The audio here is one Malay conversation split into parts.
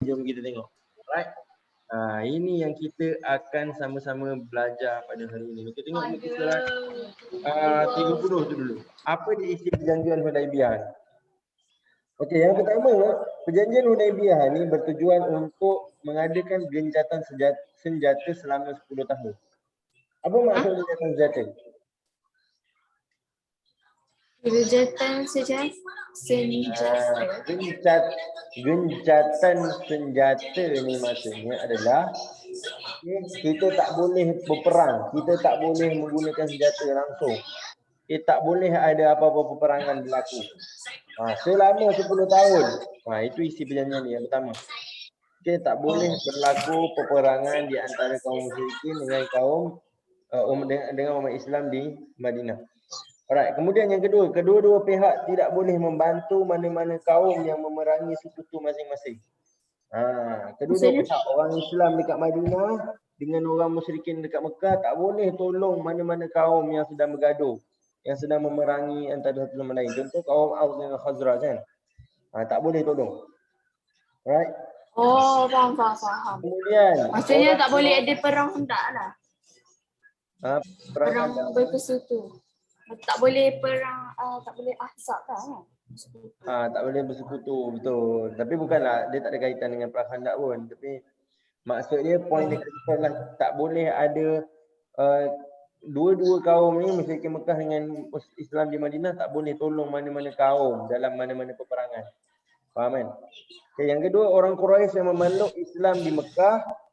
Jom kita tengok. Alright. Ini yang kita akan sama-sama belajar pada hari ini. Kita tengok muka surat 30 tu dulu. Apa dia isi perjanjian Hudaibiyah? Okey, yang pertama, perjanjian Hudaibiyah ni bertujuan untuk mengadakan gencatan senjata selama 10 tahun. Apa maksud gencatan senjata? Gencatan senjata. Gencatan senjata ni maksudnya adalah kita tak boleh berperang, kita tak boleh menggunakan senjata langsung. Tak boleh ada apa-apa peperangan berlaku. Selama 10 tahun. Itu isi perjanjian ni yang pertama. Tak boleh berlaku peperangan di antara kaum musyrikin dengan kaum dengan umat Islam di Madinah. Alright, kemudian yang kedua, kedua-dua pihak tidak boleh membantu mana-mana kaum yang memerangi sekutu masing-masing. Kedua-dua pihak, orang Islam dekat Madinah dengan orang musyrikin dekat Mekah tak boleh tolong mana-mana kaum yang sedang bergaduh, yang sedang memerangi antara satu sama lain. Contoh kaum Aus dengan Khazraj kan. Tak boleh tolong. Alright. Oh, faham. Kemudian maksudnya tak boleh ada perang hendak lah. Perang berpersekutu. Tak boleh perang, tak boleh ahzab kan? Tak boleh bersekutu, betul. Tapi bukanlah, dia tak ada kaitan dengan perang Khandaq pun. Tapi maksudnya poin dia kata tak boleh ada dua-dua kaum ni, musyrikin Mekah dengan Islam di Madinah tak boleh tolong mana-mana kaum dalam mana-mana peperangan. Faham kan? Okay, yang kedua, orang Quraisy yang memeluk Islam di Mekah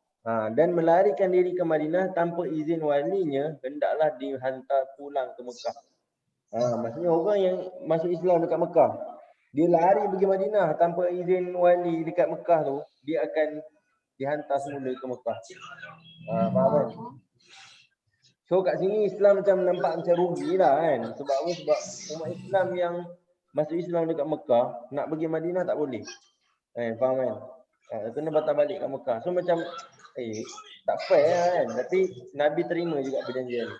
dan melarikan diri ke Madinah tanpa izin walinya hendaklah dihantar pulang ke Mekah. Maksudnya orang yang masuk Islam dekat Mekah, dia lari pergi Madinah tanpa izin wali dekat Mekah tu, dia akan dihantar semula ke Mekah. Faham kan? So kat sini Islam macam nampak macam rugi lah kan. Sebab apa? Sebab umat Islam yang masuk Islam dekat Mekah nak pergi Madinah tak boleh. Faham kan? Kena batal balik kat Mekah. So macam tak fair kan. Tapi Nabi terima juga perjanjian ni.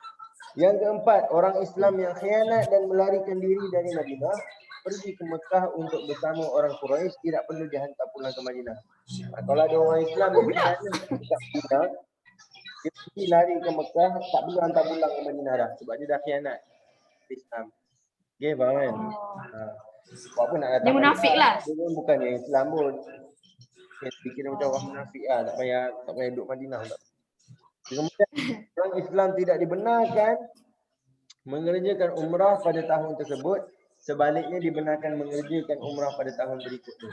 Yang keempat, orang Islam yang khianat dan melarikan diri dari Madinah pergi ke Mekah untuk bersama orang Quraisy tidak perlu dihantar pulang ke Madinah. Kalau ada orang Islam yang khianat dekat Madinah, dia pergi lari ke Mekah, tak perlu hantar pulang ke Madinah dah sebab dia dah khianat Islam. Okay, faham kan? Buat apa nak datang? Dia munafik lah. Dia pun bukan yang Islam pun. Fikir macam orang munafik lah, tak payah duduk Madinah tak. Kemudian orang Islam tidak dibenarkan mengerjakan umrah pada tahun tersebut, sebaliknya dibenarkan mengerjakan umrah pada tahun berikutnya.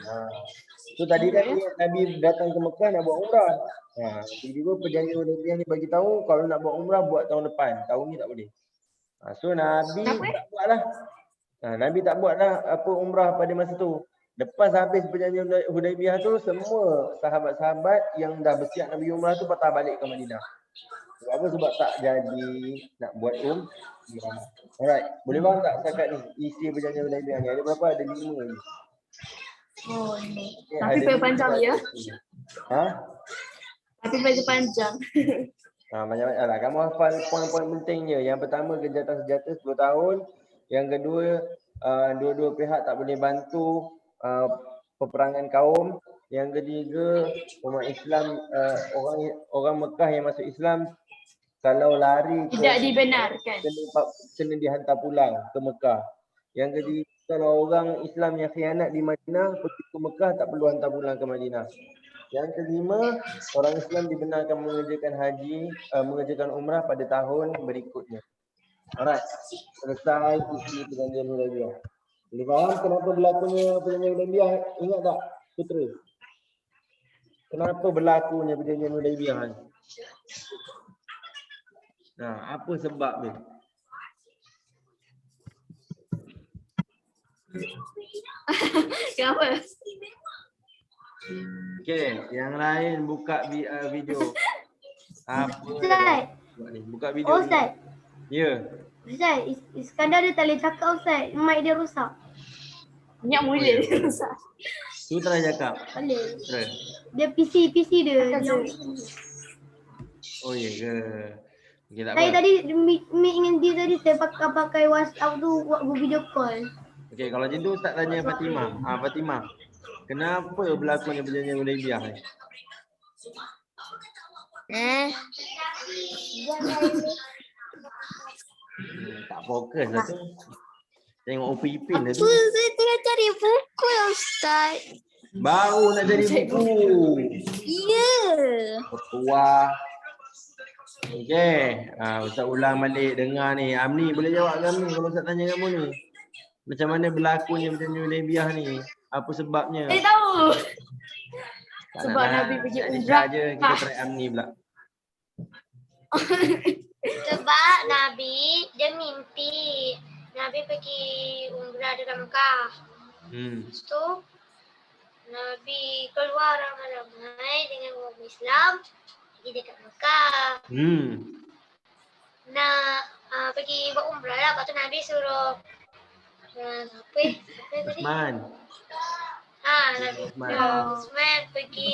So tadi kan Nabi datang ke Mekah nak buat umrah. Tiba-tiba perjanjian Hudaibiyah ni bagi tahu kalau nak buat umrah buat tahun depan, tahun ni tak boleh. So Nabi tak buatlah. Nabi tak buatlah apa umrah pada masa tu. Lepas habis perjanjian Hudaibiyah tu, semua sahabat-sahabat yang dah bersiap Nabi umrah tu patah balik ke Madinah. Sebab apa? Sebab tak jadi nak buat umrah. Alright, boleh faham tak setakat ni isi perjanjian Hudaibiyah ni? Ada berapa? Ada 5 ni. Tapi panjang ya? Tapi panjang. Banyak-banyak lah. Kamu hafal poin-poin penting je. Yang pertama, gencatan senjata 10 tahun. Yang kedua, dua-dua pihak tak boleh bantu peperangan kaum. Yang ketiga, umat Islam, orang Mekah yang masuk Islam, kalau lari tidak dibenarkan, kena dihantar pulang ke Mekah. Yang ketiga, kalau orang Islam yang khianat di Madinah pergi ke Mekah tak perlu hantar pulang ke Madinah. Yang kelima, orang Islam dibenarkan mengerjakan umrah pada tahun berikutnya. Alright, selesai isi perjanjian Hudaibiyah. Boleh faham kenapa berlakunya perjanjian Hudaibiyah? Ingat tak, Putera? Kenapa berlakunya perjanjian Hudaibiyah ni? Apa sebab dia? Kenapa? Okay, yang lain buka video. Ustaz. Buka video. Ustaz. Ya. Ustaz, Iskandar dia tak boleh cakap Ustaz. Mic dia rosak. Banyak mulut dia rosak. Tu tak cakap. Boleh. Dia PC dia. Oh ya ke? Okay, tak Saya apa. tadi meet dengan dia tadi saya pakai WhatsApp tu buat video call. Okey, kalau macam tu Ustaz tanya Fatimah. Fatimah. Kenapa berlakunya perjanjian Hudaibiyah ni? Tak fokus lah tu. Tengok Upin Ipin lah tu. Saya tengah cari buku lah Ustaz. Baru nak cari buku. Ya. Ketua. Okey. Ustaz ulang balik dengar ni. Amni boleh jawab ke Amni kalau Ustaz tanya kamu ni? Macam mana berlakunya perjanjian Hudaibiyah ni? Apa sebabnya? Saya tahu. Tak Sebab nak Nabi pergi nak umrah. je kita try Amni pula. Sebab Nabi dia mimpi Nabi pergi umrah dekat Mekah. Lepas tu Nabi keluar ramai-ramai dengan orang Islam pergi dekat Mekah. Nak pergi buat umrah lah. Lepas tu Nabi suruh apa tadi? Osman. Nabi Usman pergi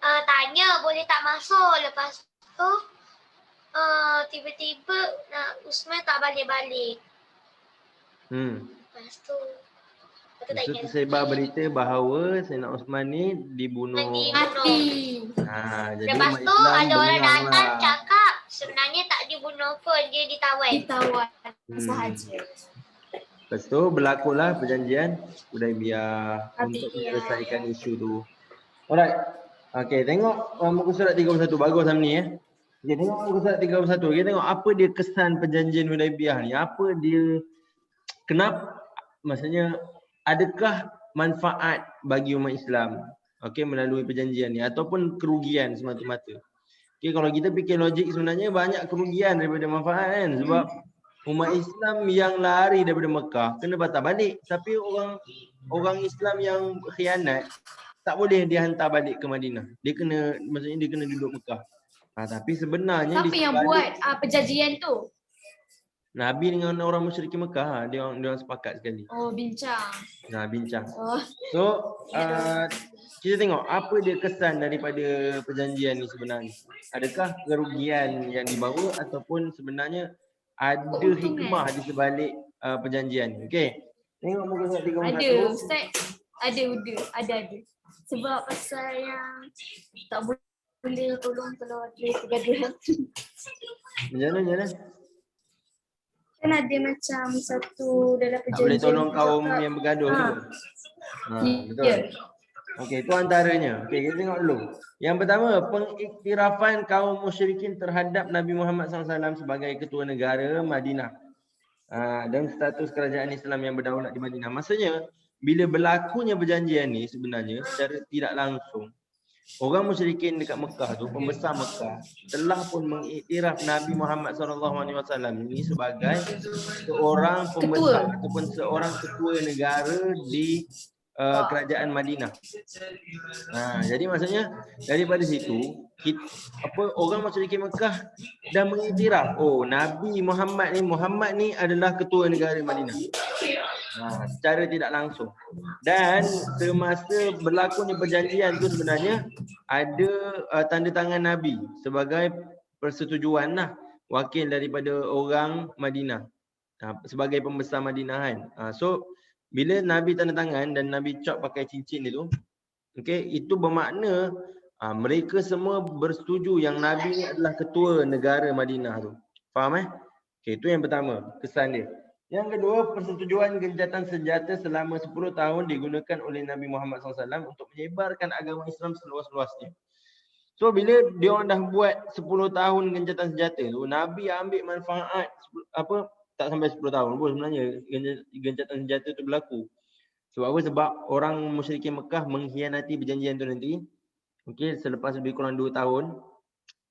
tanya boleh tak masuk. Lepas tu tiba-tiba Usman tak balik-balik. Lepas tu tak ingat. Tersebar berita bahawa Sayyidina Osman ni dibunuh. Mati. Jadi Lepas tu ada orang datang cakap sebenarnya tak dibunuh pun, dia ditawan. Ditawan sahaja. Lepas tu berlakulah perjanjian Hudaibiyah untuk menyelesaikan isu tu. Alright. Okey, tengok muka surat 31. Bagus Amni ya. Okey, tengok muka surat 31. Okey, tengok apa dia kesan perjanjian Hudaibiyah ni. Apa dia, kenapa, maksudnya adakah manfaat bagi umat Islam melalui perjanjian ni ataupun kerugian semata-mata. Kalau kita fikir logik sebenarnya banyak kerugian daripada manfaat kan, sebab umat Islam yang lari daripada Mekah kena patah balik, tapi orang Islam yang khianat tak boleh dihantar balik ke Madinah. Dia kena duduk Mekah. Tapi sebenarnya siapa yang buat perjanjian tu? Nabi dengan orang musyrikin Mekah, dia orang sepakat sekali. Bincang. Bincang. So, kita tengok apa dia kesan daripada perjanjian ni sebenarnya. Adakah kerugian yang dibawa ataupun sebenarnya ada hikmah di sebalik perjanjian. Okey. Tengok muka surat 31. Ada Ustaz. Ada. Sebab pasal yang tak boleh tolong kalau ada kegaduhan. Macam mana? Kan ada macam satu dalam perjanjian. Tak boleh tolong kaum yang bergaduh tu. Betul. Ya. Okey, itu antaranya. Okey, kita tengok dulu. Yang pertama, pengiktirafan kaum musyrikin terhadap Nabi Muhammad SAW sebagai ketua negara Madinah. Dan status kerajaan Islam yang berdaulat di Madinah. Maksudnya, bila berlakunya perjanjian ni sebenarnya secara tidak langsung, orang musyrikin dekat Mekah tu, pembesar Mekah, telah pun mengiktiraf Nabi Muhammad SAW ini sebagai seorang pembesar ataupun seorang ketua negara di kerajaan Madinah. Jadi maksudnya daripada situ orang musyrikin Mekah dah mengiktiraf, Nabi Muhammad ni adalah ketua negara Madinah. Secara tidak langsung. Dan semasa berlakunya perjanjian tu sebenarnya ada tanda tangan Nabi sebagai persetujuan wakil daripada orang Madinah sebagai pembesar Madinah kan. So bila Nabi tanda tangan dan Nabi cap pakai cincin itu, itu bermakna mereka semua bersetuju yang Nabi ni adalah ketua negara Madinah tu. Faham itu yang pertama, kesan dia. Yang kedua, persetujuan gencatan senjata selama 10 tahun digunakan oleh Nabi Muhammad SAW untuk menyebarkan agama Islam seluas-luasnya. So bila dia orang dah buat 10 tahun gencatan senjata tu, Nabi ambil manfaat tak sampai 10 tahun pun sebenarnya gencatan senjata tu berlaku. Sebab apa? Sebab orang musyrikin Mekah mengkhianati perjanjian tu nanti. Selepas lebih kurang 2 tahun.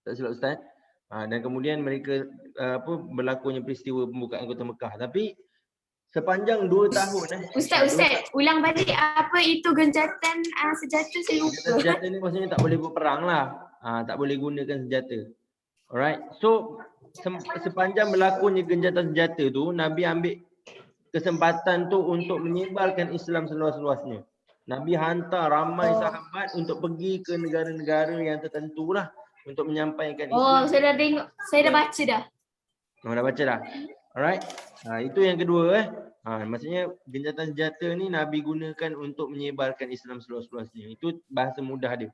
Tak silap Ustaz. Dan kemudian mereka berlakunya peristiwa pembukaan kota Mekah. Tapi sepanjang 2 tahun Ustaz, ulang balik apa itu gencatan senjata, saya lupa. Gencatan senjata ni maksudnya tak boleh berperang lah. Tak boleh gunakan senjata. Alright. So sepanjang berlakunya gencatan senjata tu, Nabi ambil kesempatan tu untuk menyebarkan Islam seluas-luasnya. Nabi hantar ramai sahabat untuk pergi ke negara-negara yang tertentu lah untuk menyampaikan Islam. Saya dah tengok, saya dah baca dah. Dah baca dah. Alright. Itu yang kedua Maksudnya gencatan senjata ni Nabi gunakan untuk menyebarkan Islam seluas-luasnya. Itu bahasa mudah dia.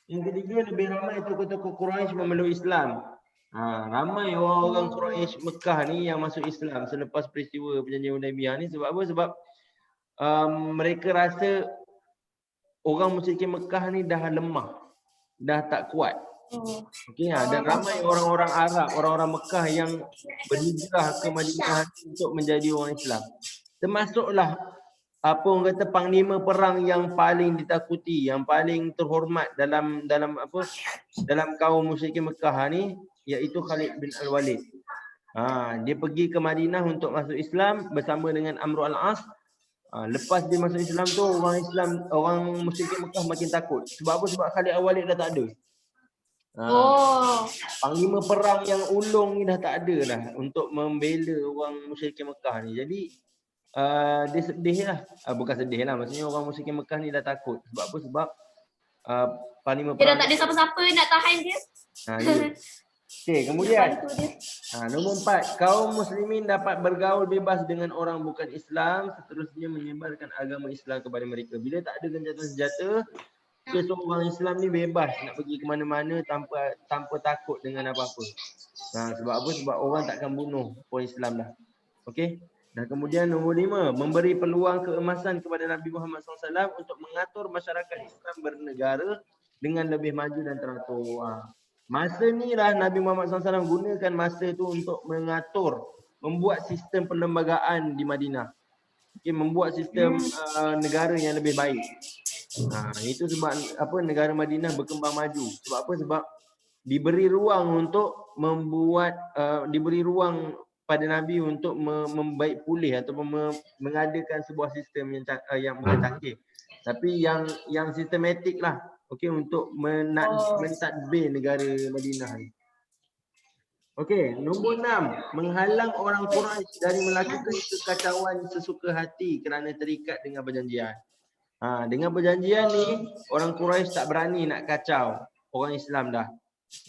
Yang ketiga, lebih ramai tokoh-tokoh Quraisy memeluk Islam. Ramai orang-orang Quraisy Mekah ni yang masuk Islam selepas peristiwa perjanjian Hudaibiyah ni. Sebab apa? Sebab mereka rasa orang musyrikin Mekah ni dah lemah, dah tak kuat. Okey, dan ramai orang-orang Arab, orang-orang Mekah yang berhijrah ke Madinah untuk menjadi orang Islam. Termasuklah apa orang kata panglima perang yang paling ditakuti, yang paling terhormat dalam kaum musyrikin Mekah ni, iaitu Khalid bin Al-Walid. Dia pergi ke Madinah untuk masuk Islam bersama dengan Amr al-As. Lepas dia masuk Islam tu, orang musyrikin Mekah makin takut. Sebab apa? Sebab Khalid Al-Walid dah tak ada. Panglima perang yang ulung ni dah tak ada dah untuk membela orang musyrikin Mekah ni. Jadi dia sedih lah. Bukan sedih lah, maksudnya orang musyrikin Mekah ni dah takut. Sebab apa? Sebab panglima Dia perang dah tak ada siapa-siapa nak tahan dia. Okey, kemudian nombor 4, kaum muslimin dapat bergaul bebas dengan orang bukan Islam, seterusnya menyebarkan agama Islam kepada mereka. Bila tak ada gencatan senjata, seorang Islam ni bebas nak pergi ke mana-mana tanpa takut dengan apa-apa. Sebab apa? Sebab orang takkan bunuh orang Islam dah. Okey. Dan kemudian nombor 5, memberi peluang keemasan kepada Nabi Muhammad SAW untuk mengatur masyarakat Islam bernegara dengan lebih maju dan teratur. Masa ni lah Nabi Muhammad SAW gunakan masa tu untuk mengatur, membuat sistem perlembagaan di Madinah. Okay, membuat sistem negara yang lebih baik. Itu sebab apa negara Madinah berkembang maju. Sebab apa? Sebab diberi ruang untuk diberi ruang pada Nabi untuk membaik pulih ataupun mengadakan sebuah sistem yang bukan canggih, tapi yang sistematik lah. Okey, untuk mentadbir negara Madinah ni. Okey, nombor 6, menghalang orang Quraisy dari melakukan kekacauan sesuka hati kerana terikat dengan perjanjian. Dengan perjanjian ni, orang Quraisy tak berani nak kacau orang Islam dah.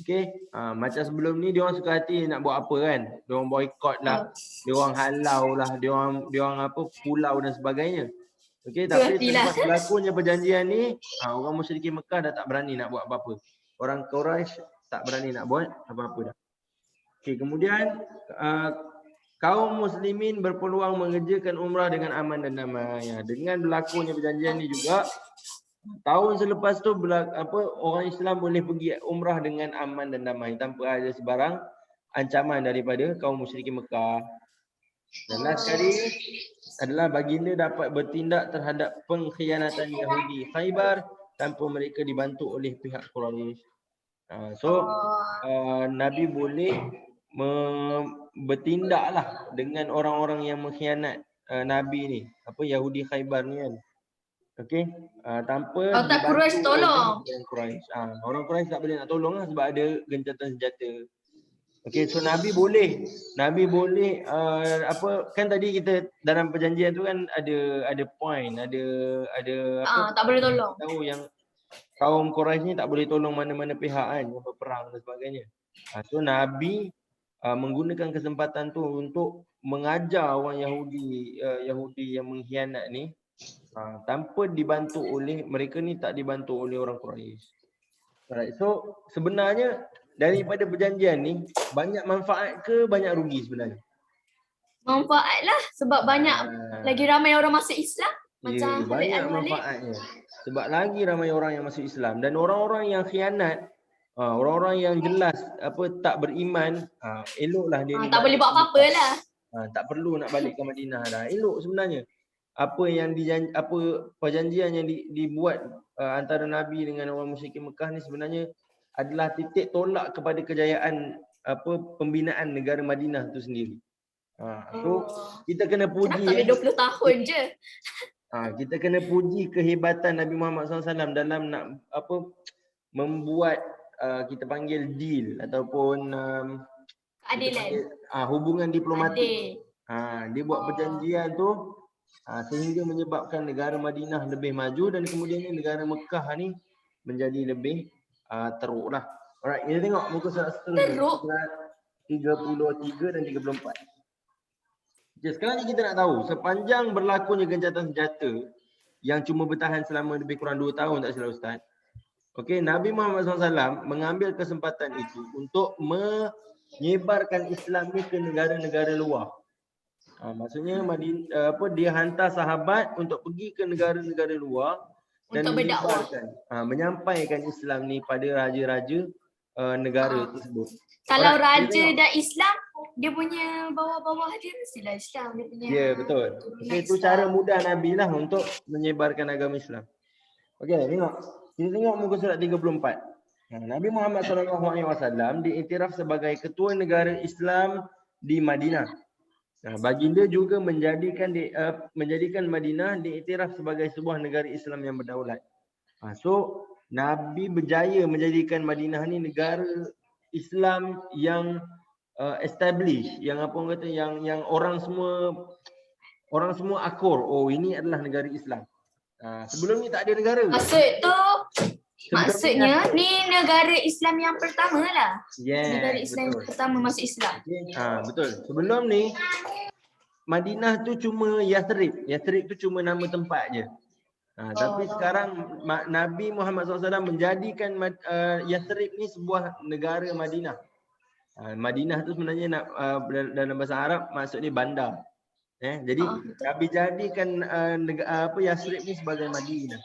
Okey, macam sebelum ni dia orang suka hati nak buat apa kan? Dia orang boikot lah, dia orang halau lah, dia orang pulau dan sebagainya. Okey, tapi selepas berlakunya perjanjian ni, orang musyrikin Mekah dah tak berani nak buat apa-apa. Orang Quraisy tak berani nak buat apa-apa dah. Okey, kemudian kaum muslimin berpeluang mengerjakan umrah dengan aman dan damai. Dengan berlakunya perjanjian ni juga, tahun selepas tu orang Islam boleh pergi umrah dengan aman dan damai tanpa ada sebarang ancaman daripada kaum musyrikin Mekah. Dan last sekali adalah baginda dapat bertindak terhadap pengkhianatan Yahudi Khaybar tanpa mereka dibantu oleh pihak Quraisy. Nabi boleh bertindaklah dengan orang-orang yang mengkhianat Nabi ni, Yahudi Khaybar ni kan. Okey, tanpa Quraisy tolong. Orang Quraisy tak boleh nak tolong lah sebab ada gencatan senjata. Okey, so Nabi boleh kan tadi kita dalam perjanjian tu kan ada point, ada tak boleh tolong. Tahu yang kaum Quraisy ni tak boleh tolong mana-mana pihak kan yang berperang dan sebagainya. So Nabi menggunakan kesempatan tu untuk mengajar orang Yahudi yang mengkhianat ni tanpa dibantu oleh mereka ni, tak dibantu oleh orang Quraisy. Alright, so sebenarnya daripada perjanjian ni banyak manfaat ke banyak rugi sebenarnya? Manfaat lah sebab banyak lagi ramai orang masuk Islam. Macam banyak manfaatnya. Sebab lagi ramai orang yang masuk Islam dan orang-orang yang khianat, orang-orang yang jelas tak beriman, eloklah dia ni. Tak boleh buat apa-apa lah. Tak perlu nak balik ke Madinah dah. Elok sebenarnya. Perjanjian yang dibuat antara Nabi dengan orang musyrikin Mekah ni sebenarnya adalah titik tolak kepada kejayaan pembinaan negara Madinah tu sendiri. So kita kena puji. Kenapa 20 tahun je? Kita kena puji kehebatan Nabi Muhammad SAW dalam nak membuat kita panggil deal ataupun keadilan, hubungan diplomatik. Dia buat perjanjian tu sehingga menyebabkan negara Madinah lebih maju dan kemudiannya negara Mekah ni menjadi lebih teruk lah. Alright, kita tengok muka surat seterusnya. Surat 33 dan 34. Okay, sekarang ni kita nak tahu sepanjang berlakunya gencatan senjata yang cuma bertahan selama lebih kurang 2 tahun tak silap Ustaz. Okey, Nabi Muhammad SAW mengambil kesempatan itu untuk menyebarkan Islam ni ke negara-negara luar. Maksudnya dia hantar sahabat untuk pergi ke negara-negara luar dan Untuk berdakwah. menyampaikan Islam ni pada raja-raja negara tersebut. Kalau Alright, raja kita tengok. dah Islam, dia punya bawah-bawah dia mestilah Islam. Dia punya Ya, betul. Okey, itu cara mudah Nabi lah untuk menyebarkan agama Islam. Okey, tengok. Kita tengok muka surat 34. Nabi Muhammad SAW diiktiraf sebagai ketua negara Islam di Madinah. Baginda juga menjadikan Madinah diiktiraf sebagai sebuah negara Islam yang berdaulat. So Nabi berjaya menjadikan Madinah ni negara Islam yang establish, yang apa orang kata, yang orang semua akur, oh ini adalah negara Islam. Sebelum ni tak ada negara. Maksudnya ni negara Islam yang pertama lah. Yes, negara Islam betul. yang pertama masuk Islam. Betul. Sebelum ni Madinah tu cuma Yathrib. Yathrib tu cuma nama tempat je. Tapi sekarang Nabi Muhammad SAW menjadikan Yathrib ni sebuah negara Madinah. Madinah tu sebenarnya dalam bahasa Arab maksudnya bandar. Jadi Nabi jadikan Yathrib ni sebagai Madinah,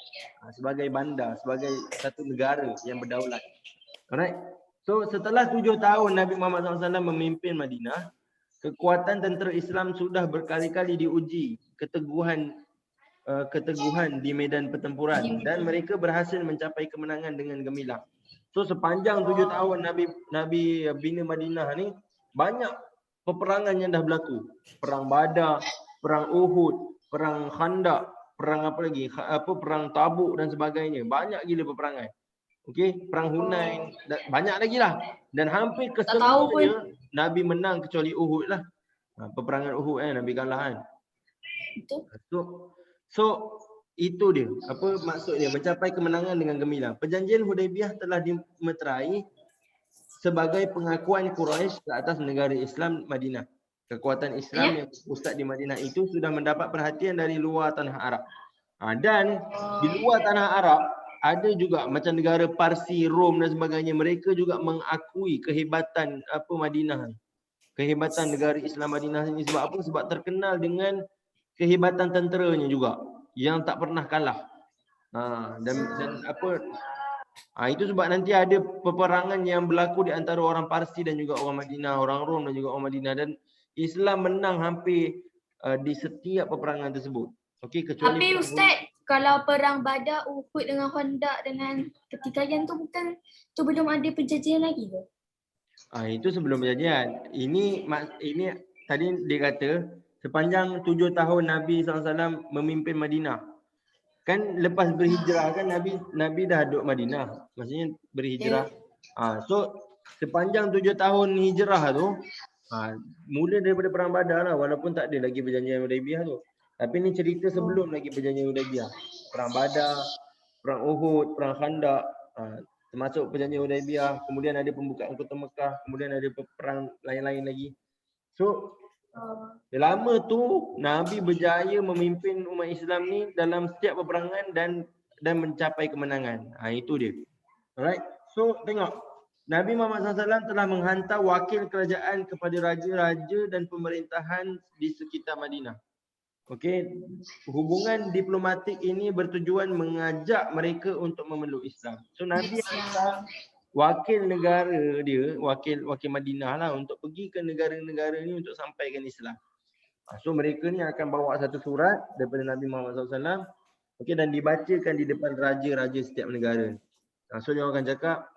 sebagai bandar, sebagai satu negara yang berdaulat. Alright. So setelah 7 tahun Nabi Muhammad SAW memimpin Madinah, kekuatan tentera Islam sudah berkali-kali diuji keteguhan di medan pertempuran dan mereka berhasil mencapai kemenangan dengan gemilang. So sepanjang 7 tahun Nabi bina Madinah ni, banyak peperangan yang dah berlaku. Perang Badar, perang Uhud, perang Khandaq, perang apa lagi? Perang Tabuk dan sebagainya. Banyak gila peperangan. Okey, perang Hunain, banyak lagi lah. Dan hampir kesemuanya Nabi menang kecuali Uhud lah. Peperangan Uhud Nabi kalah kan. So itu dia. Apa maksud dia? Mencapai kemenangan dengan gemilang. Perjanjian Hudaibiyah telah dimeterai sebagai pengakuan Quraisy ke atas negara Islam Madinah. Kekuatan Islam yang pusat di Madinah itu sudah mendapat perhatian dari luar tanah Arab. Dan di luar tanah Arab ada juga macam negara Parsi, Rom dan sebagainya, mereka juga mengakui kehebatan Madinah. Kehebatan negara Islam Madinah ini sebab apa? Sebab terkenal dengan kehebatan tenteranya juga yang tak pernah kalah. Itu sebab nanti ada peperangan yang berlaku di antara orang Parsi dan juga orang Madinah, orang Rom dan juga orang Madinah, dan Islam menang hampir di setiap peperangan tersebut. Okey, kecuali tapi Ustaz, kalau perang Badar, Uhud dengan Khandaq dengan Pertikaian tu bukan tu belum ada perjanjian lagi ke? Itu sebelum perjanjian. Ini tadi dia kata sepanjang 7 tahun Nabi SAW memimpin Madinah. Kan lepas berhijrah kan Nabi dah duduk Madinah. Maksudnya berhijrah. So sepanjang 7 tahun hijrah tu, mula daripada perang Badar lah, walaupun tak ada lagi perjanjian Hudaibiyah tu. Tapi ni cerita sebelum lagi perjanjian Hudaibiyah. Perang Badar, perang Uhud, perang Khandaq, termasuk perjanjian Hudaibiyah, kemudian ada pembukaan Kota Mekah, kemudian ada perang lain-lain lagi. So lama tu Nabi berjaya memimpin umat Islam ni dalam setiap peperangan dan mencapai kemenangan. Itu dia. Alright. So tengok, Nabi Muhammad SAW telah menghantar wakil kerajaan kepada raja-raja dan pemerintahan di sekitar Madinah. Okey, hubungan diplomatik ini bertujuan mengajak mereka untuk memeluk Islam. So Nabi hantar wakil negara dia, wakil Madinah lah, untuk pergi ke negara-negara ni untuk sampaikan Islam. So mereka ni akan bawa satu surat daripada Nabi Muhammad SAW, okey, dan dibacakan di depan raja-raja setiap negara. So dia akan cakap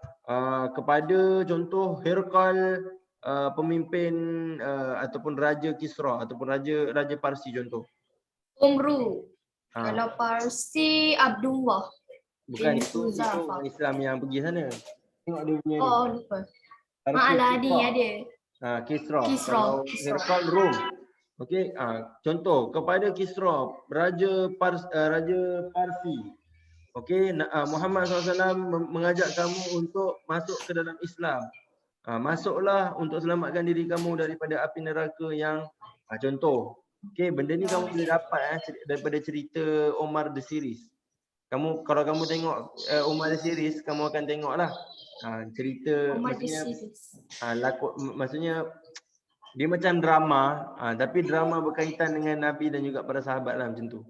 kepada contoh Herkal, pemimpin ataupun Raja Kisra ataupun Raja Parsi contoh. Umru. Kalau Parsi Abdullah. Bukan, itu orang Islam yang pergi sana. Tengok dia punya ni. Lupa. Malah ni ada. Kisra. Herkal Rom. Okey, contoh kepada Kisra, Raja Parsi. Okey, Muhammad SAW mengajak kamu untuk masuk ke dalam Islam. Masuklah untuk selamatkan diri kamu daripada api neraka yang contoh Okay, benda ni kamu boleh dapat daripada cerita Omar the Series. Kalau kamu tengok Omar the Series, kamu akan tengoklah cerita Omar the maksudnya Series. maksudnya dia macam drama, tapi drama berkaitan dengan Nabi dan juga para sahabat lah macam tu.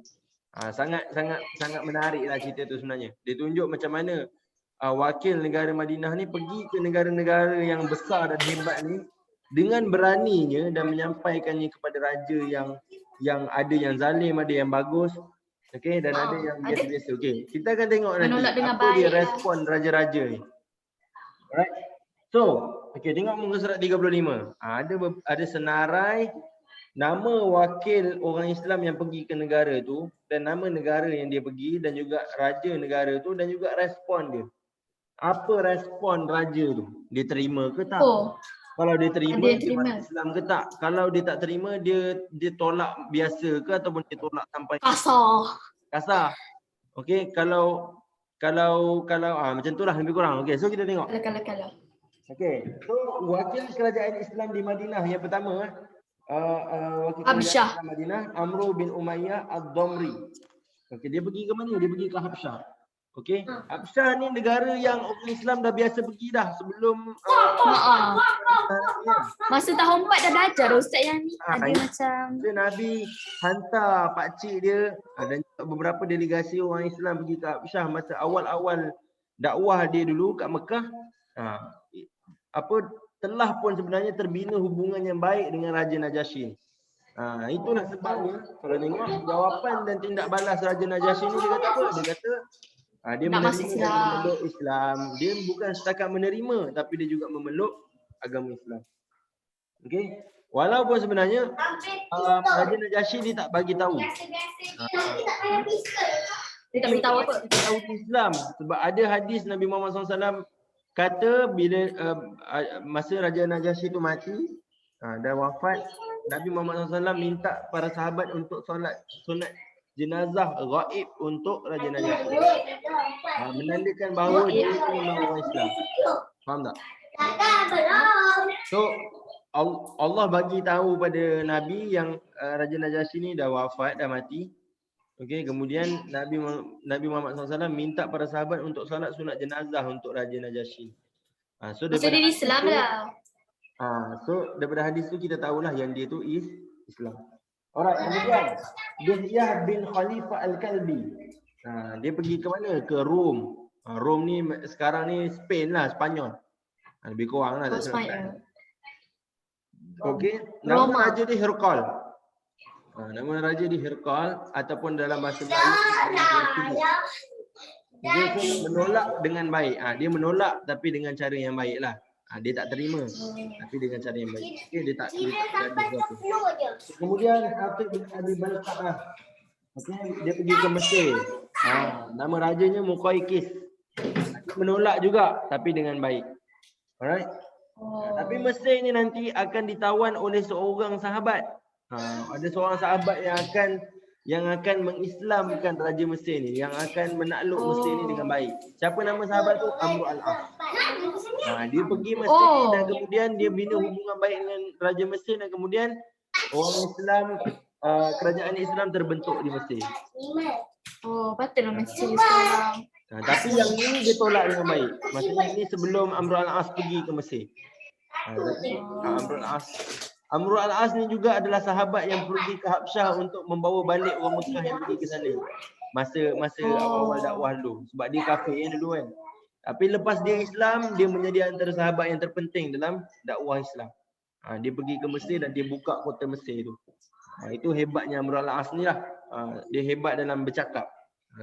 Sangat menarik lah cerita tu sebenarnya. Dia tunjuk macam mana wakil negara Madinah ni pergi ke negara-negara yang besar dan hebat ni dengan beraninya dan menyampaikannya kepada raja yang ada yang zalim, ada yang bagus. Okey, dan ada yang biasa-biasa. Okey, kita akan tengok nanti apa dia respon raja-raja ni. Alright. So, okey, tengok muka surat 35. Ada senarai nama wakil orang Islam yang pergi ke negara tu dan nama negara yang dia pergi dan juga raja negara tu dan juga respon dia. Apa respon raja tu? Dia terima ke tak? Kalau dia terima, dia masuk Islam ke tak? Kalau dia tak terima, dia tolak biasa ke ataupun dia tolak sampai kasar. Okey, kalau macam itulah lebih kurang. Okey, so kita tengok. Kalau. Okey, so wakil kerajaan Islam di Madinah yang pertama wakil Habsyah. kerajaan Madinah Amr bin Umayyah Ad-Damri. Okey, dia pergi ke mana? Dia pergi ke Habsyah. Okey, Habsyah ni negara yang orang Islam dah biasa pergi dah sebelum masa tahun 4 dah belajar ustaz yang ni. Ada macam Nabi hantar pakcik dia dan beberapa delegasi orang Islam pergi ke Habsyah masa awal-awal dakwah dia dulu kat Mekah. Telah pun sebenarnya terbina hubungan yang baik dengan Raja Najasyi. Itulah sebabnya kalau tengok jawapan dan tindak balas Raja Najasyi ni dia kata apa? Dia kata dia menerima dan memeluk Islam. Dia bukan setakat menerima tapi dia juga memeluk agama Islam. Okey. Walaupun sebenarnya Raja Najasyi dia tak bagi tahu. Dia tak beritahu apa? Dia tahu Islam sebab ada hadis Nabi Muhammad SAW kata bila masa Raja Najasyi tu mati dan wafat, Nabi Muhammad SAW minta para sahabat untuk sunat jenazah ghaib untuk Raja Najasyi. Menandakan bahawa dia memang orang Islam. Faham tak? So Allah bagi tahu pada Nabi yang Raja Najasyi ni dah wafat, dah mati. Okey, kemudian Nabi Muhammad SAW minta para sahabat untuk solat sunat jenazah untuk Raja Najasyi. So daripada Islam lah. So daripada hadis tu kita tahulah yang dia tu Islam. Alright, kemudian Dihyah bin Khalifah Al-Kalbi. Dia pergi ke mana? Ke Rom. Rom ni sekarang ni Spain lah, Spanyol. Lebih kurang lah tak salah. Okey, nama raja dia Herkal. Nama raja dia Herkal ataupun dalam bahasa Melayu dia menolak dengan baik. Dia menolak tapi dengan cara yang baik lah. Dia tak terima tapi dengan cara yang baik. Okey, dia tak kemudian Hatib bin Abi Balqa'ah. Okey, dia pergi ke Mesir. Nama rajanya Muqaykis. Menolak juga tapi dengan baik. Alright. Tapi Mesir ni nanti akan ditawan oleh seorang sahabat. Ada seorang sahabat yang akan mengislamkan Raja Mesir ni, yang akan menakluk Mesir ni dengan baik. Siapa nama sahabat tu? Amr al-As. Dia pergi Mesir dan kemudian dia bina hubungan baik dengan Raja Mesir dan kemudian orang Islam, kerajaan Islam terbentuk di Mesir. Patutlah Mesir sekarang. Tapi yang ni dia tolak dengan baik. Maksudnya ini sebelum Amr al-As pergi ke Mesir. Amr al-As ni juga adalah sahabat yang pergi ke Habsyah untuk membawa balik orang Mekah yang pergi ke sana. Masa awal-awal dakwah dulu. Sebab dia kafir dulu kan. Tapi lepas dia Islam, dia menjadi antara sahabat yang terpenting dalam dakwah Islam. Dia pergi ke Mesir dan dia buka kota Mesir tu. Itu hebatnya Amr al-As ni lah. Dia hebat dalam bercakap.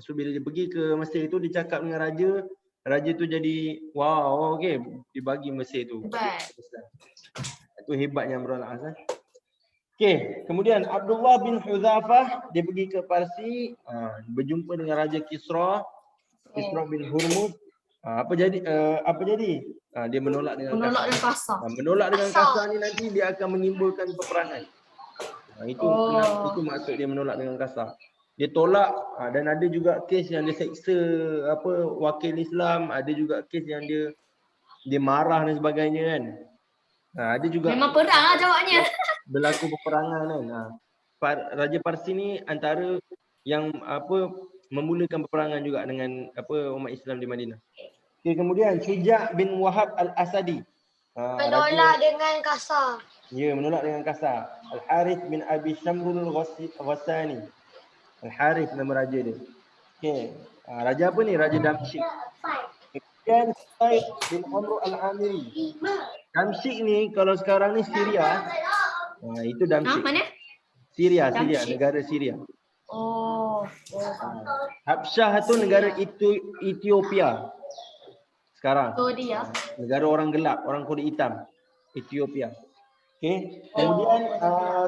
So bila dia pergi ke Mesir tu, dia cakap dengan raja. Raja tu jadi wow, okey, dia bagi Mesir tu. Itu hebatnya Amr al-As. Okey, kemudian Abdullah bin Hudzafah dia pergi ke Parsi, berjumpa dengan Raja Kisra bin Hurmuz. Apa jadi? Dia menolak dengan kasar. Menolak dengan kasar ni nanti dia akan menimbulkan peperangan. Itu maksud dia menolak dengan kasar. Dia tolak dan ada juga kes yang dia seksa wakil Islam, ada juga kes yang dia marah dan sebagainya kan. Ada juga memang perang lah jawabnya. Berlaku peperangan kan. Raja Parsi ni antara yang memulakan peperangan juga dengan umat Islam di Madinah. Okay, kemudian Syuja' bin Wahab Al-Asadi. Menolak dengan kasar. Ya, menolak dengan kasar. Al-Harith bin Abi Syamrul Ghassani. Al-Harith nama raja dia. Okey. Raja apa ni? Raja Damsyik. Kemudian Said bin Amr Al-Amiri. Damsyik ni kalau sekarang ni Syria. Itu Damsyik. Mana? Syria, Damsyik. negara Syria. Oh. Habsyah tu negara Ethiopia. Sekarang. So dia. Negara orang gelap, orang kulit hitam. Ethiopia. Okey. Kemudian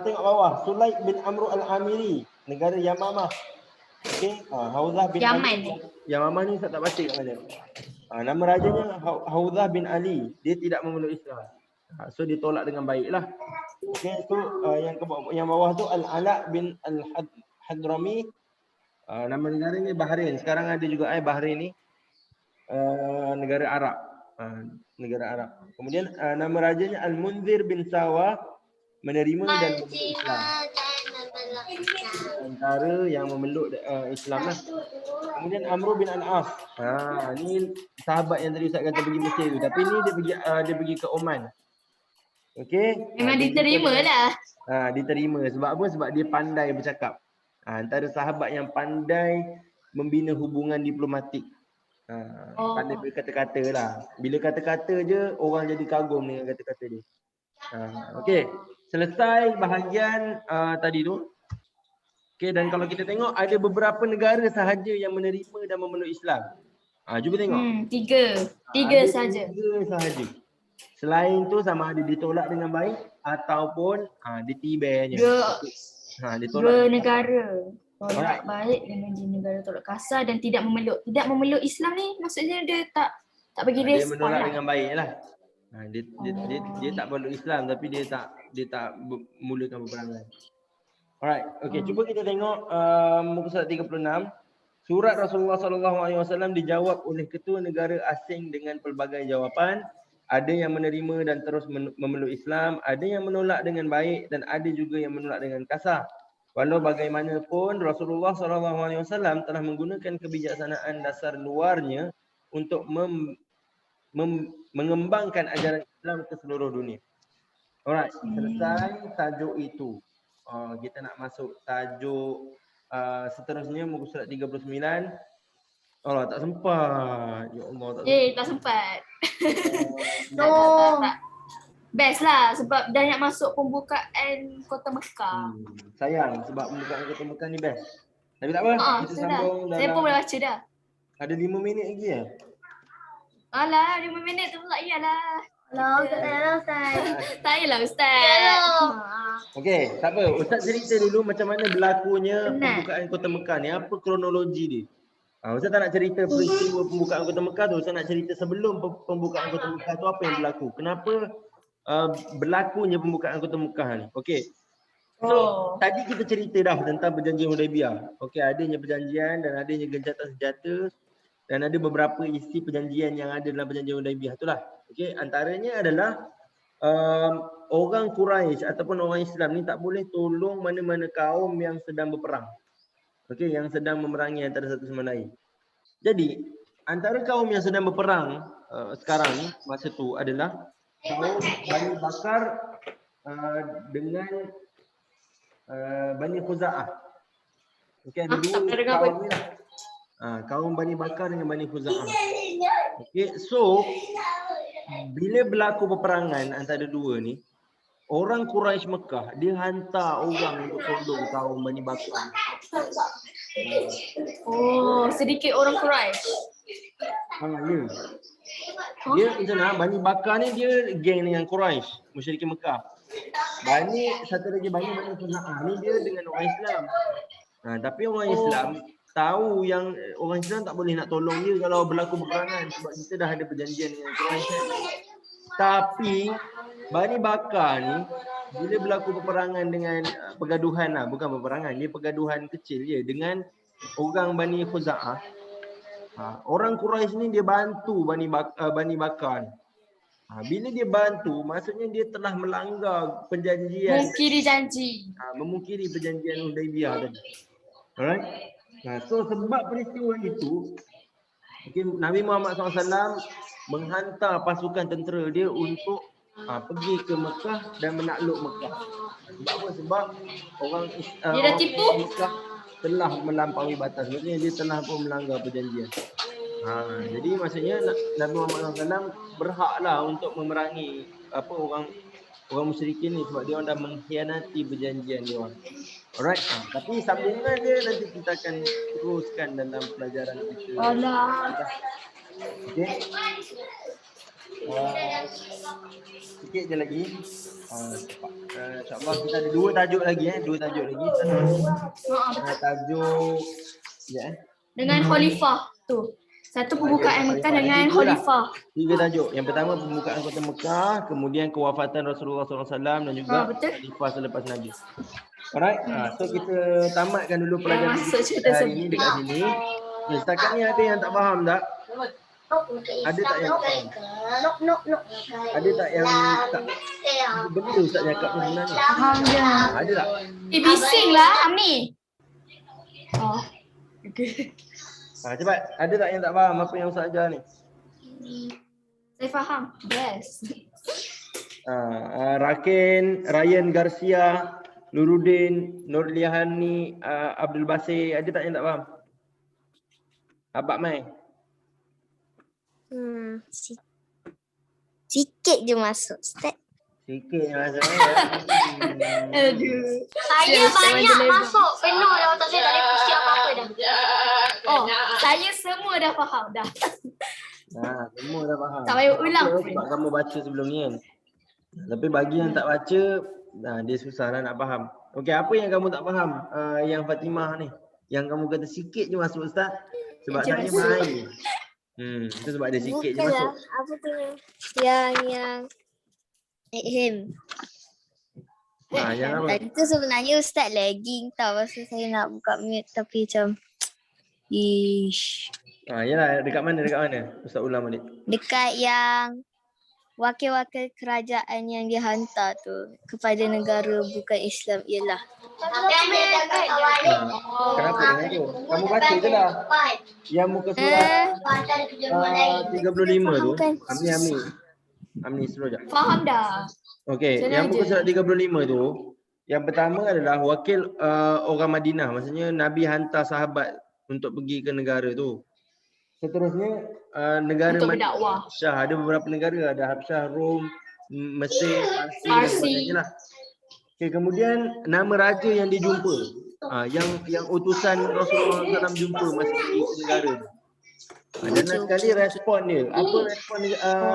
tengok bawah, Sulaik bin Amr Al-Amiri, negara Yamamah. Okey. Hauzah bin Yaman. Ali. Yamamah ni saya tak baca kat mana. Nama rajanya Hauzah bin Ali. Dia tidak memeluk Islam. So dia tolak dengan baiklah. Okey, so yang bawah tu Al-Ala bin Al-Hadrami. Nama negara ni Bahrain. Sekarang ada juga Bahrain ni. Negara Arab. Negara Arab. Kemudian nama rajanya Al-Munzir bin Sawa menerima dan memeluk Islam. Antara yang memeluk Islam lah. Kemudian Amr bin Al-As. Ni sahabat yang tadi Ustaz kata pergi Mesir tu. Tapi ni dia pergi ke Oman. Okey. Memang diterima lah. Diterima. Sebab apa? Sebab dia pandai bercakap. Antara sahabat yang pandai membina hubungan diplomatik. Pandai berkata-kata lah. Bila kata-kata je, orang jadi kagum dengan kata-kata dia. Okey. Selesai bahagian tadi tu. Okey, dan kalau kita tengok ada beberapa negara sahaja yang menerima dan memeluk Islam. Cuba tengok. Tiga saja. Tiga sahaja. Selain tu sama ada ditolak dengan baik ataupun ditibainya. Dua negara. Tolak baik dengan negara tolak kasar dan tidak memeluk. Tidak memeluk Islam ni maksudnya dia tak bagi respon. Dia menolak dengan baik lah. Dia tak memeluk Islam tapi dia tak mulakan peperangan. Alright, okey, cuba kita tengok muka surat 36. Surat Rasulullah SAW dijawab oleh ketua negara asing dengan pelbagai jawapan. Ada yang menerima dan terus memeluk Islam, ada yang menolak dengan baik dan ada juga yang menolak dengan kasar. Walau bagaimanapun Rasulullah SAW telah menggunakan kebijaksanaan dasar luarnya untuk mengembangkan ajaran Islam ke seluruh dunia. Alright, selesai tajuk itu. Kita nak masuk tajuk seterusnya muka surat 39. Allah tak sempat. Ya Allah tak sempat. Tak sempat. Tak. Best lah sebab dah nak masuk pembukaan Kota Mekah. Sayang sebab pembukaan Kota Mekah ni best. Tapi tak apa, kita sambung dalam. Saya pun boleh baca dah. Ada 5 minit lagi ya? Alah, 5 minit tu tak iyalah. Alah, tak payahlah Ustaz. Tak iyalah Ustaz. Okey, tak apa. Ustaz cerita dulu macam mana berlakunya pembukaan Kota Mekah ni. Apa kronologi dia? Ustaz tak nak cerita peristiwa pembukaan Kota Mekah tu. Ustaz nak cerita sebelum pembukaan Kota Mekah tu apa yang berlaku. Kenapa berlakunya pembukaan Kota Mekah ni. Okey. So, tadi kita cerita dah tentang perjanjian Hudaibiyah. Okey, adanya perjanjian dan adanya gencatan senjata dan ada beberapa isi perjanjian yang ada dalam perjanjian Hudaibiyah itulah. Okey, antaranya adalah orang Quraisy ataupun orang Islam ni tak boleh tolong mana-mana kaum yang sedang berperang. Okey, yang sedang memerangi antara satu sama lain. Jadi, antara kaum yang sedang berperang sekarang ni masa tu adalah kaum Bani Bakar dengan Bani Khuza'ah. Okey, ada dua kaum ni lah. Kaum Bani Bakar dengan Bani Khuza'ah. Okey, so bila berlaku peperangan antara dua ni, orang Quraisy Mekah dia hantar orang untuk tolong kaum Bani Bakar. Sedikit orang Quraisy. Ya. Dia macam mana? Bani Bakar ni dia geng dengan Quraisy, musyrikin Mekah. Satu lagi Bani Khuza'ah ni dia dengan orang Islam. Tapi orang Islam tahu yang orang Islam tak boleh nak tolong dia kalau berlaku peperangan sebab kita dah ada perjanjian dengan Quraisy. Tapi Bani Bakar ni bila berlaku peperangan dengan pergaduhan lah, bukan peperangan, dia pergaduhan kecil je dengan orang Bani Khuza'ah. Orang Quraisy ni dia bantu Bani Bakar ni. Bila dia bantu, maksudnya dia telah melanggar perjanjian, Mungkiri janji. memungkiri perjanjian Hudaibiyah tadi. Alright? So sebab peristiwa itu, Nabi Muhammad SAW menghantar pasukan tentera dia untuk pergi ke Mekah dan menakluk Mekah. Sebab apa? Sebab orang Dia dah tipu. Mekah telah melampaui batas. Maksudnya dia telah pun melanggar perjanjian. Jadi maksudnya Nabi Muhammad SAW berhaklah untuk memerangi orang musyrikin ni sebab dia orang dah mengkhianati perjanjian dia orang. Alright. Tapi sambungan dia nanti kita akan teruskan dalam pelajaran kita. Alah. Okey. Sikit je lagi. InsyaAllah kita ada dua tajuk lagi. Tajuk Dengan khalifah tu. Satu pembukaan Mekah dengan khalifah. 3 tajuk. Yang pertama pembukaan kota Mekah, kemudian kewafatan Rasulullah SAW dan juga khalifah selepas Nabi. Alright. So kita tamatkan dulu pelajaran kita hari ini dekat sini. Setakat ni ada yang tak faham tak? Ada tak yang tak faham? Ada tak yang tak benda Ustaz cakap ni sebenarnya? Faham je. Ada tak? Bising lah Ami. Okay. Cepat. Ada tak yang tak faham apa yang Ustaz ajar ni? Saya faham. Yes. Ryan Garcia, Nuruddin, Nurlihani, Abdul Basir, ada tak yang tak faham? Abang Mai. Sikit je masuk, Ustaz. Sikit je masuk. Aduh. Saya banyak masuk. Penuh dah otak saya. Tak ada puisi apa-apa dah. Saya semua dah faham dah. Semua dah faham. Tak payah ulang. Sebab kamu baca sebelum ni kan. Tapi bagi yang tak baca, dia susah lah nak faham. Okey, apa yang kamu tak faham? Yang Fatimah ni. Yang kamu kata sikit je masuk Ustaz. Sebab tanya main. Itu sebab ada sikit je masuk. Apa tu? Yang Yang apa? Itu sebenarnya Ustaz lagging tau. Pasal saya nak buka mute tapi macam Yalah, dekat mana? Ustaz ulang balik. dekat yang wakil-wakil kerajaan yang dihantar tu kepada negara bukan Islam ialah. Kenapa dengan tu? Kamu baca je lah. Yang muka surat 35 tu. Amni suruh je. Faham dah. Okey, yang muka surat 35 tu, yang pertama adalah wakil orang Madinah. Maksudnya Nabi hantar sahabat untuk pergi ke negara tu. Seterusnya negara Untuk berdakwah. Habsyah, ada beberapa negara, ada Habsyah, Rom, Mesir, Parsi dan sebagainya lah. Okay, kemudian nama raja yang dijumpa, yang utusan Rasulullah SAW jumpa masa pergi ke negara tu. Dan sekali respon dia. Apa respon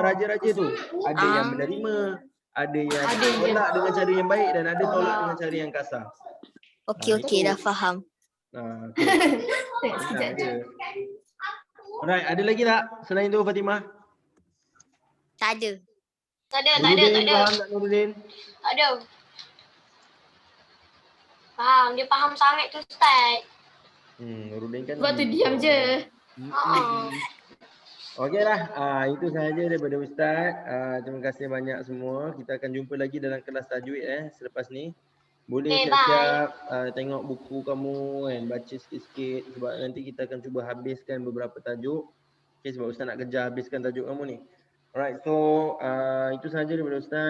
raja-raja tu? Ada yang menerima, ada yang tolak dengan cara yang baik dan ada tolak dengan cara yang kasar. Okey, dah faham. Alright, ada lagi tak selain tu Fatimah? Tak ada. Tak ada. Faham tak Nuruddin? Tak ada. Faham. Dia faham sangat tu Ustaz. Nuruddin kan. Sebab tu diam je. Okey lah, itu sahaja daripada Ustaz. Terima kasih banyak semua. Kita akan jumpa lagi dalam kelas tajwid selepas ni. Boleh siap-siap tengok buku kamu kan, baca sikit-sikit sebab nanti kita akan cuba habiskan beberapa tajuk. Okay, sebab Ustaz nak kejar habiskan tajuk kamu ni. Alright, so itu sahaja daripada Ustaz.